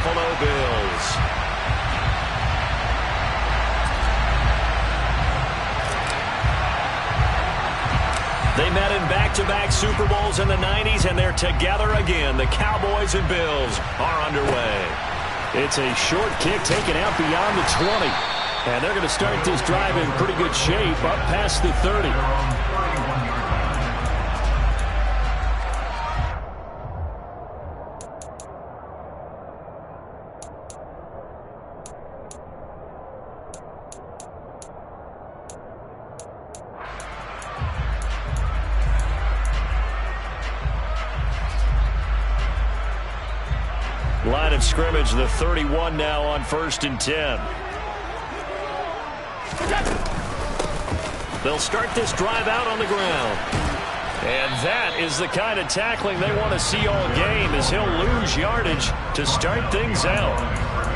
Buffalo Bills. They met in back-to-back Super Bowls in the 90s, and they're together again. The Cowboys and Bills are underway. It's a short kick taken out beyond the 20. And they're going to start this drive in pretty good shape up past the 30. Line of scrimmage, the 31 now on 1st and 10. They'll start this drive out on the ground. And that is the kind of tackling they want to see all game, as he'll lose yardage to start things out.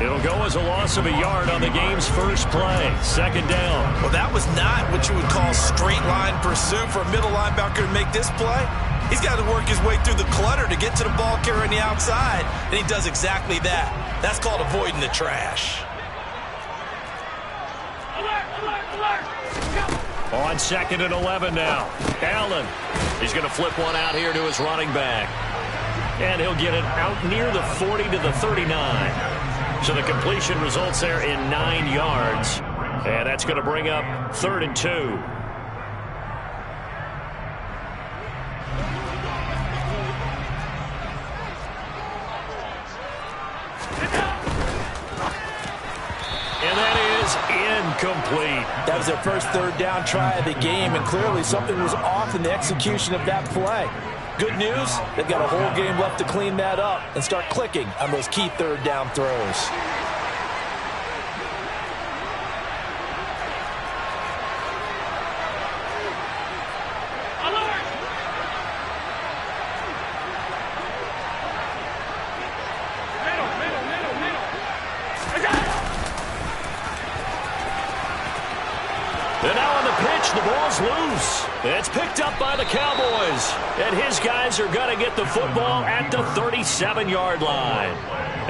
It'll go as a loss of a yard on the game's first play. 2nd down. Well, that was not what you would call straight line pursuit for a middle linebacker to make this play. He's got to work his way through the clutter to get to the ball carrier on the outside, and he does exactly that. That's called avoiding the trash. On 2nd and 11 now. Allen. He's going to flip one out here to his running back. And he'll get it out near the 40 to the 39. So the completion results there in 9 yards. And that's going to bring up 3rd and 2. Incomplete. That was their first 3rd down try of the game, and clearly something was off in the execution of that play. Good news, they've got a whole game left to clean that up and start clicking on those key 3rd down throws. And now on the pitch, the ball's loose. It's picked up by the Cowboys. And his guys are going to get the football at the 37-yard line.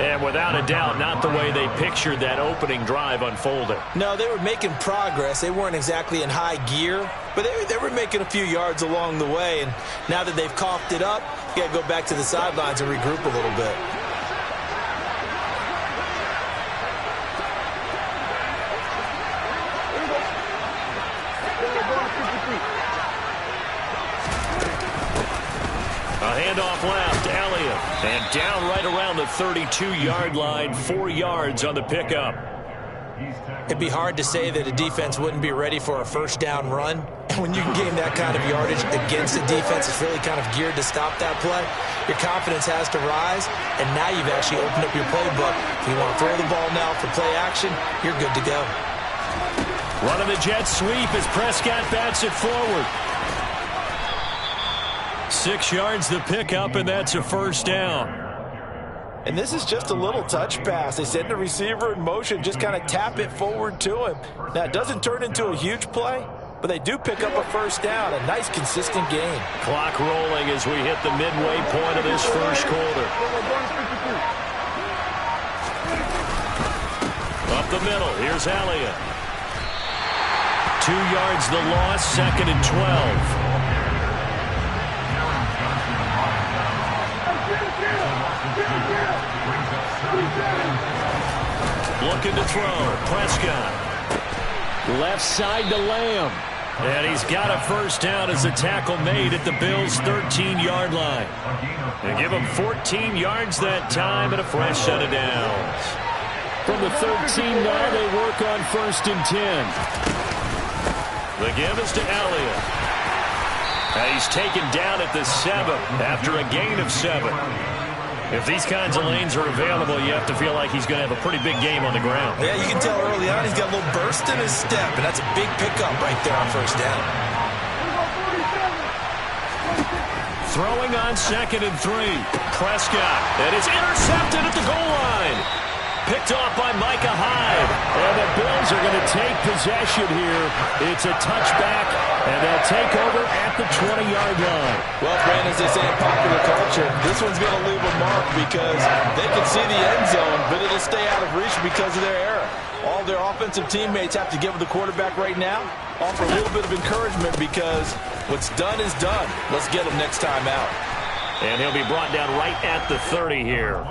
And without a doubt, not the way they pictured that opening drive unfolding. No, they were making progress. They weren't exactly in high gear, but they were making a few yards along the way. And now that they've coughed it up, you got to go back to the sidelines and regroup a little bit. Handoff left, Elliott. And down right around the 32-yard line, 4 yards on the pickup. It'd be hard to say that a defense wouldn't be ready for a 1st down run. And when you can gain that kind of yardage against a defense that's really kind of geared to stop that play, your confidence has to rise, and now you've actually opened up your playbook. If you want to throw the ball now for play action, you're good to go. Running the jet sweep as Prescott bats it forward. 6 yards the pickup, and that's a 1st down. And this is just a little touch pass. They send the receiver in motion, just kind of tap it forward to him. Now, it doesn't turn into a huge play, but they do pick up a 1st down, a nice, consistent gain. Clock rolling as we hit the midway point of this first quarter. Up the middle, here's Elliott. 2 yards the loss, 2nd and 12. Looking to throw. Prescott. Left side to Lamb. And he's got a 1st down as the tackle made at the Bills' 13-yard line. They give him 14 yards that time and a fresh set of downs. From the 13 now, they work on 1st and 10. The give is to Elliott. And he's taken down at the 7 after a gain of 7. If these kinds of lanes are available, you have to feel like he's going to have a pretty big game on the ground. Yeah, you can tell early on he's got a little burst in his step, and that's a big pickup right there on 1st down. Throwing on 2nd and 3. Prescott, and it's intercepted at the goal line. Picked off by Micah Hyde. And the Bills Cowboys are going to take possession here. It's a touchback, and they'll take over at the 20-yard line. Well, Brandon, as they say in popular culture, this one's going to leave a mark because they can see the end zone, but it'll stay out of reach because of their error. All their offensive teammates have to give the quarterback right now, offer a little bit of encouragement because what's done is done. Let's get him next time out. And he'll be brought down right at the 30 here.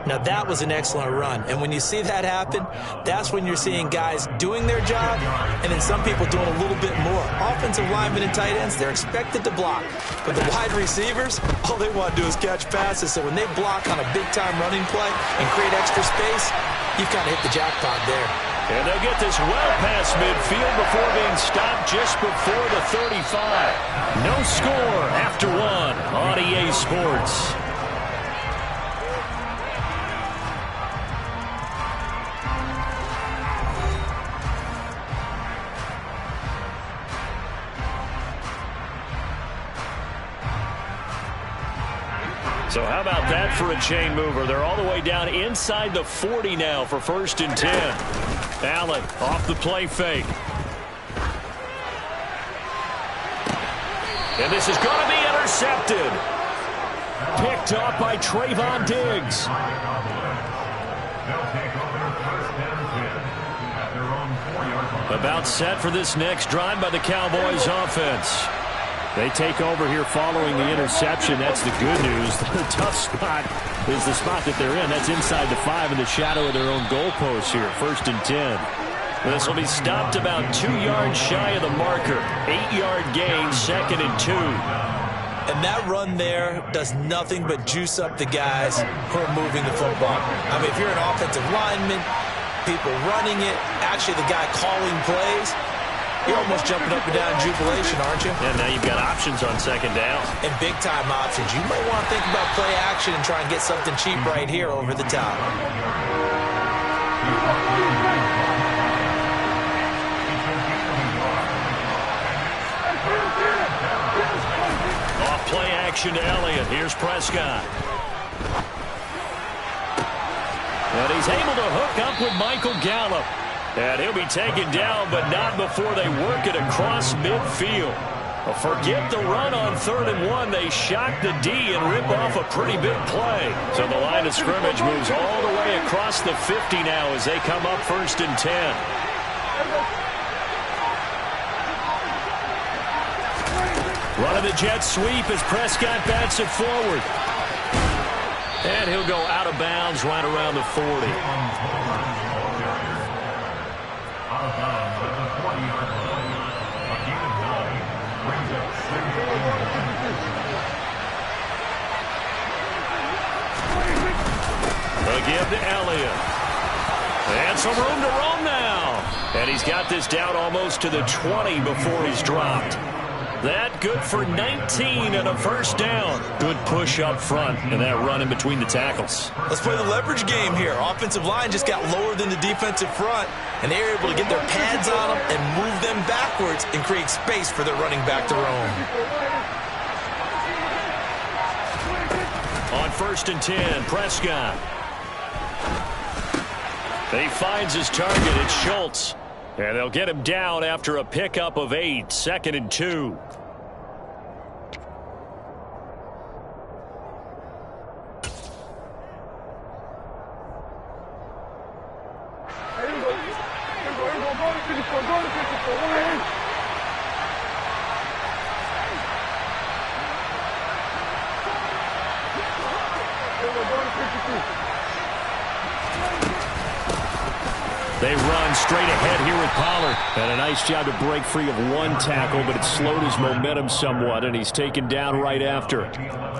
Now, that was an excellent run. And when you see that happen, that's when you're seeing guys doing their job and then some people doing a little bit more. Offensive linemen and tight ends, they're expected to block. But the wide receivers, all they want to do is catch passes. So when they block on a big-time running play and create extra space, you've kind of hit the jackpot there. And they'll get this well past midfield before being stopped just before the 35. No score after one on EA Sports. So how about that for a chain mover? They're all the way down inside the 40 now for 1st and 10. Allen off the play fake. And this is going to be intercepted. Picked up by Trayvon Diggs. About set for this next drive by the Cowboys offense. They take over here following the interception. That's the good news. The tough spot is the spot that they're in. That's inside the 5 in the shadow of their own goalpost here. 1st and 10. This will be stopped about 2 yards shy of the marker. 8-yard gain, 2nd and 2. And that run there does nothing but juice up the guys who are moving the football. I mean, if you're an offensive lineman, people running it, actually the guy calling plays, you're almost jumping up and down in jubilation, aren't you? And now you've got options on 2nd down. And big-time options. You might want to think about play action and try and get something cheap right here over the top. Off play action to Elliott. Here's Prescott. And he's able to hook up with Michael Gallup. And he'll be taken down, but not before they work it across midfield. Forget the run on 3rd and 1. They shock the D and rip off a pretty big play. So the line of scrimmage moves all the way across the 50 now as they come up 1st and 10. Running the jet sweep as Prescott bats it forward. And he'll go out of bounds right around the 40. Give to Elliott. And some room to roam now. And he's got this down almost to the 20 before he's dropped. That good for 19 and a 1st down. Good push up front and that run in between the tackles. Let's play the leverage game here. Offensive line just got lower than the defensive front, and they were able to get their pads on them and move them backwards and create space for their running back to roam. On 1st and 10, Prescott. He finds his target. It's Schultz. And they'll get him down after a pickup of 8. 2nd and 2. They run straight ahead here with Pollard. And a nice job to break free of one tackle, but it slowed his momentum somewhat, and he's taken down right after.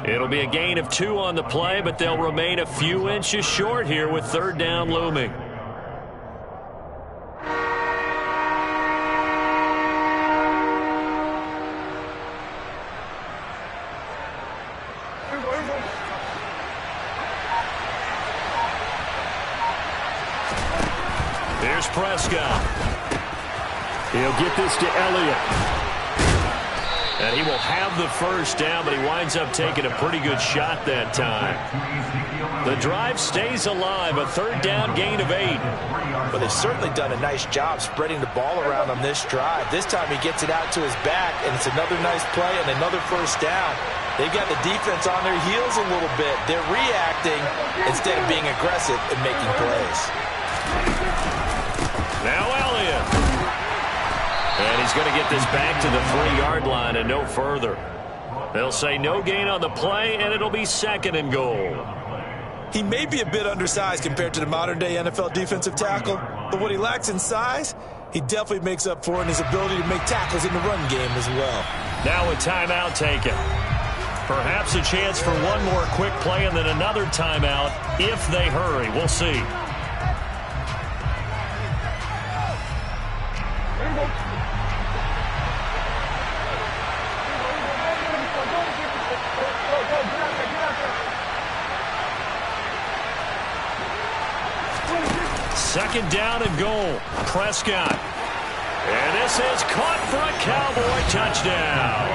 It'll be a gain of 2 on the play, but they'll remain a few inches short here with 3rd down looming. Here's Prescott. He'll get this to Elliott. And he will have the first down, but he winds up taking a pretty good shot that time. The drive stays alive, a third down gain of 8. But they've certainly done a nice job spreading the ball around on this drive. This time he gets it out to his back, and it's another nice play and another first down. They've got the defense on their heels a little bit. They're reacting instead of being aggressive and making plays. Now Elliott. And he's going to get this back to the 3-yard line and no further. They'll say no gain on the play, and it'll be 2nd and goal. He may be a bit undersized compared to the modern-day NFL defensive tackle, but what he lacks in size, he definitely makes up for in his ability to make tackles in the run game as well. Now a timeout taken. Perhaps a chance for one more quick play and then another timeout if they hurry. We'll see. Second down and goal. Prescott. And this is caught for a Cowboy touchdown.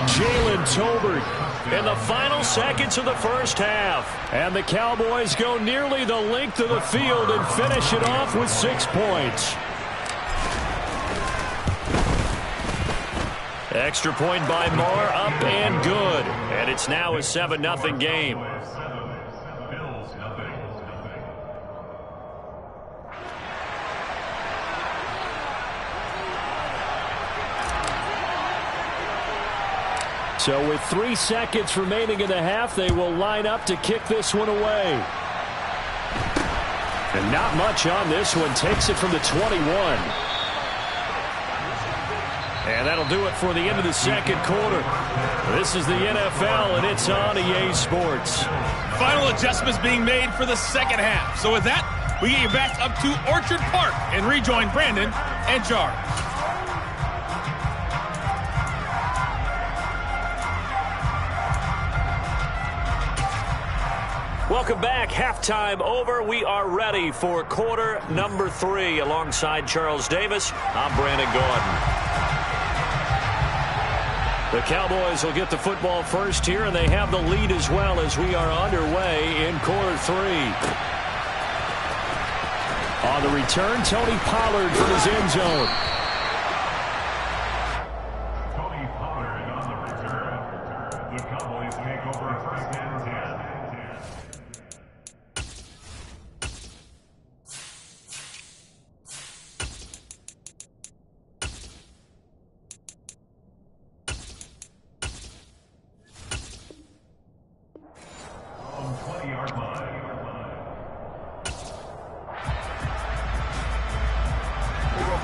Jalen Tolbert in the final seconds of the first half. And the Cowboys go nearly the length of the field and finish it off with 6 points. Extra point by Marr, up and good. And it's now a 7-0 game. So with 3 seconds remaining in the half, they will line up to kick this one away. And not much on this one. Takes it from the 21. And that'll do it for the end of the second quarter. This is the NFL, and it's on EA Sports. Final adjustments being made for the second half. So with that, we get you back up to Orchard Park and rejoin Brandon and Jar. Welcome back. Halftime over. We are ready for quarter number 3. Alongside Charles Davis, I'm Brandon Gordon. The Cowboys will get the football first here, and they have the lead as well as we are underway in quarter 3. On the return, Tony Pollard from his end zone. Tony Pollard on the return. The Cowboys take over first and 10.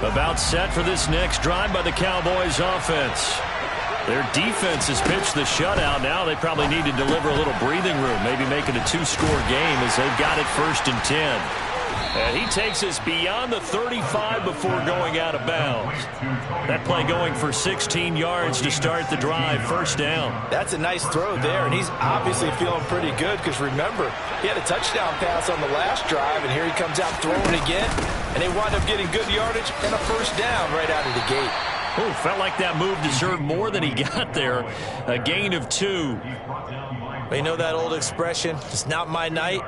About set for this next drive by the Cowboys offense. Their defense has pitched the shutout. Now they probably need to deliver a little breathing room, maybe make it a 2-score game as they've got it 1st and 10. And he takes us beyond the 35 before going out of bounds. That play going for 16 yards to start the drive. First down. That's a nice throw there, and he's obviously feeling pretty good because, remember, he had a touchdown pass on the last drive, and here he comes out throwing again, and they wind up getting good yardage and a first down right out of the gate. Oh, felt like that move deserved more than he got there. A gain of 2. You know that old expression, it's not my night?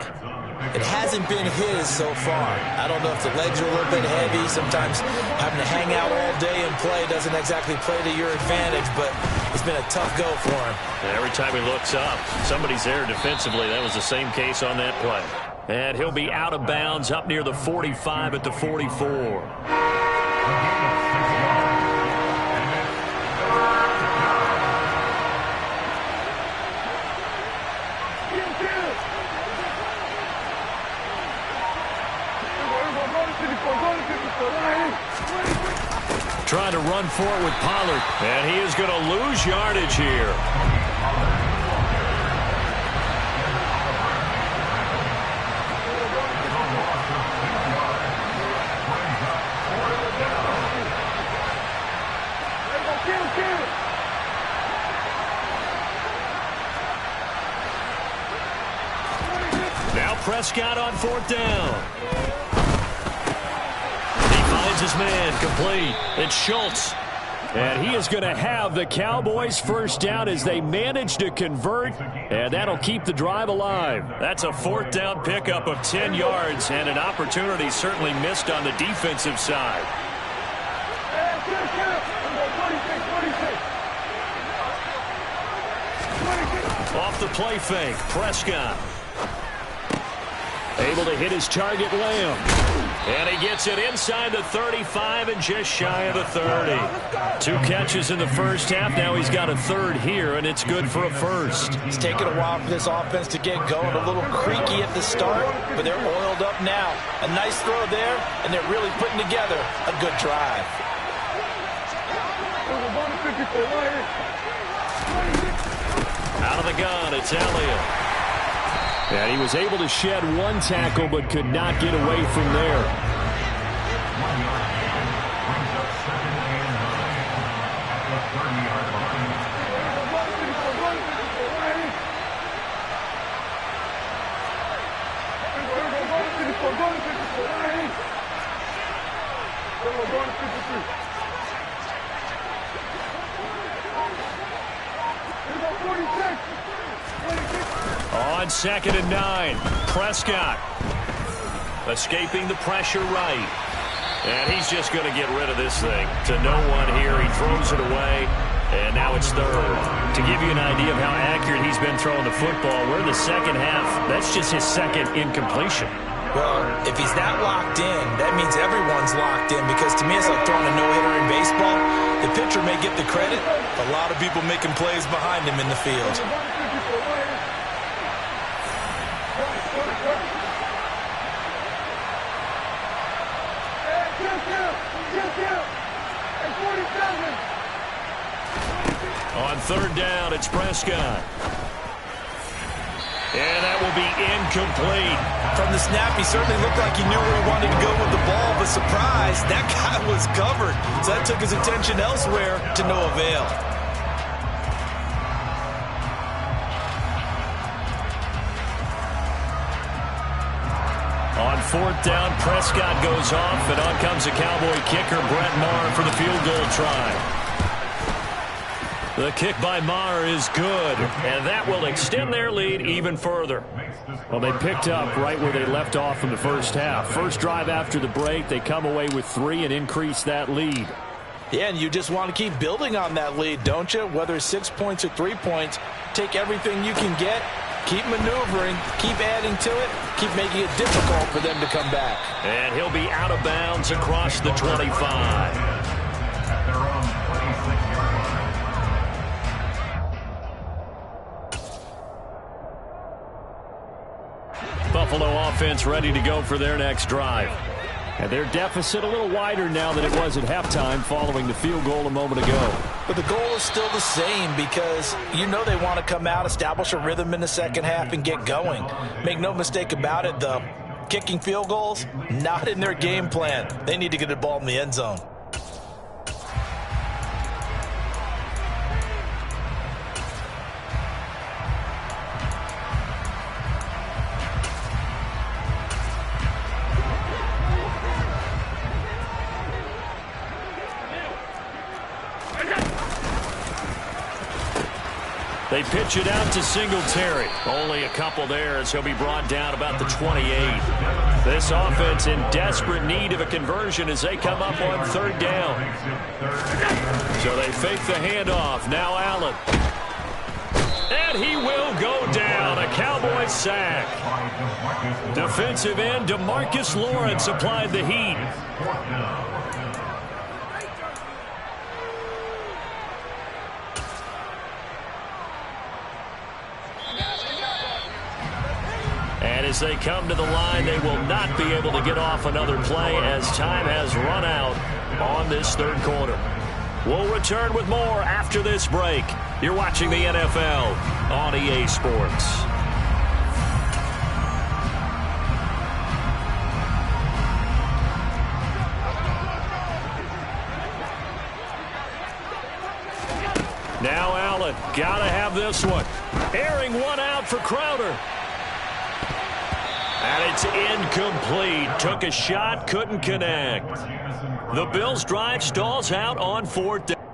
It hasn't been his so far. I don't know if the legs are a little bit heavy. Sometimes having to hang out all day and play doesn't exactly play to your advantage, but it's been a tough go for him. And every time he looks up, somebody's there defensively. That was the same case on that play. And he'll be out of bounds up near the 45 at the 44. Trying to run for it with Pollard. And he is going to lose yardage here. Now Prescott on 4th down. His man complete. It's Schultz. And he is going to have the Cowboys first down as they manage to convert, and that'll keep the drive alive. That's a fourth down pickup of 10 yards, and an opportunity certainly missed on the defensive side. Off the play fake, Prescott. Able to hit his target, Lamb. And he gets it inside the 35 and just shy of the 30. 2 catches in the first half. Now he's got a third here, and it's good for a first. It's taken a while for this offense to get going. A little creaky at the start, but they're oiled up now. A nice throw there, and they're really putting together a good drive. Out of the gun, it's Elliott. And he was able to shed 1 tackle, but could not get away from there. 1 yard brings up 2nd and 9 at the 30-yard line. On 2nd and 9, Prescott escaping the pressure right. And he's just going to get rid of this thing. To no one here, he throws it away, and now it's third. To give you an idea of how accurate he's been throwing the football, we're in the second half. That's just his second incompletion. Well, if he's that locked in, that means everyone's locked in, because to me it's like throwing a no-hitter in baseball. The pitcher may get the credit, a lot of people making plays behind him in the field. On 3rd down, it's Prescott. And that will be incomplete. From the snap, he certainly looked like he knew where he wanted to go with the ball, but surprise, that guy was covered. So that took his attention elsewhere to no avail. On 4th down, Prescott goes off, and on comes the Cowboy kicker, Brett Maher, for the field goal try. The kick by Maher is good, and that will extend their lead even further. Well, they picked up right where they left off in the first half. First drive after the break, they come away with 3 and increase that lead. Yeah, and you just want to keep building on that lead, don't you? Whether it's 6 points or 3 points, take everything you can get, keep maneuvering, keep adding to it, keep making it difficult for them to come back. And he'll be out of bounds across the 25. At their own 26-yard line. Buffalo offense ready to go for their next drive. And their deficit a little wider now than it was at halftime following the field goal a moment ago. But the goal is still the same, because you know they want to come out, establish a rhythm in the second half, and get going. Make no mistake about it, though. Kicking field goals, not in their game plan. They need to get the ball in the end zone. They pitch it out to Singletary. Only a couple there as he'll be brought down about the 28. This offense in desperate need of a conversion as they come up on 3rd down. So they fake the handoff. Now Allen. And he will go down. A Cowboy sack. Defensive end DeMarcus Lawrence applied the heat. And as they come to the line, they will not be able to get off another play as time has run out on this 3rd quarter. We'll return with more after this break. You're watching the NFL on EA Sports. Now Allen, gotta have this one. Airing one out for Crowder. And it's incomplete. Took a shot, couldn't connect. The Bills' drive stalls out on 4th down.